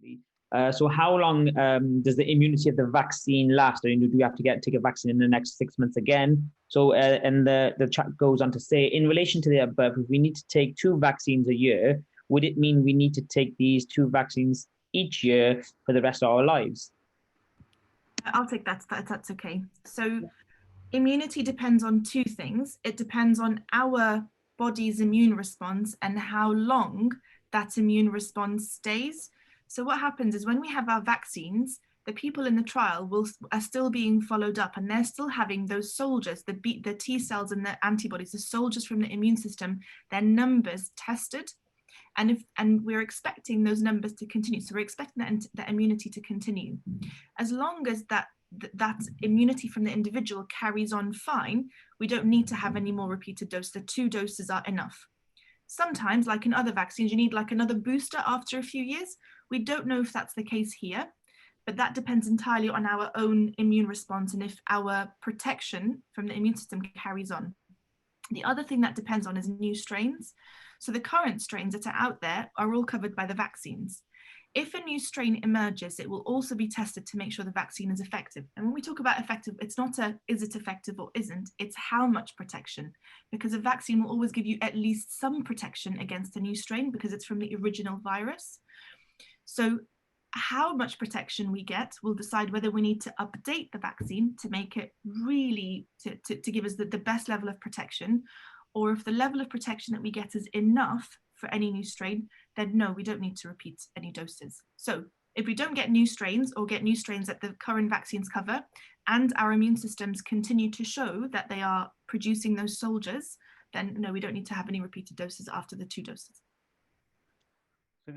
actually. So how long does the immunity of the vaccine last? Or, do you have to take a vaccine in the next 6 months again? So, and the chat goes on to say, in relation to the above, if we need to take two vaccines a year, would it mean we need to take these two vaccines each year for the rest of our lives? I'll take that. That's okay. So immunity depends on two things. It depends on our body's immune response and how long that immune response stays. So what happens is when we have our vaccines, the people in the trial are still being followed up, and they're still having those soldiers, the T cells and the antibodies, the soldiers from the immune system, their numbers tested. And we're expecting those numbers to continue. So we're expecting that immunity to continue. As long as that immunity from the individual carries on fine, we don't need to have any more repeated doses. The two doses are enough. Sometimes, like in other vaccines, you need like another booster after a few years. We don't know if that's the case here, but that depends entirely on our own immune response and if our protection from the immune system carries on. The other thing that depends on is new strains. So the current strains that are out there are all covered by the vaccines. If a new strain emerges, it will also be tested to make sure the vaccine is effective. And when we talk about effective, it's not is it effective or isn't, it's how much protection. Because a vaccine will always give you at least some protection against a new strain because it's from the original virus. So how much protection we get will decide whether we need to update the vaccine to make it really, to give us the best level of protection, or if the level of protection that we get is enough for any new strain, then no, we don't need to repeat any doses. So if we don't get new strains or get new strains that the current vaccines cover, and our immune systems continue to show that they are producing those soldiers, then no, we don't need to have any repeated doses after the two doses. So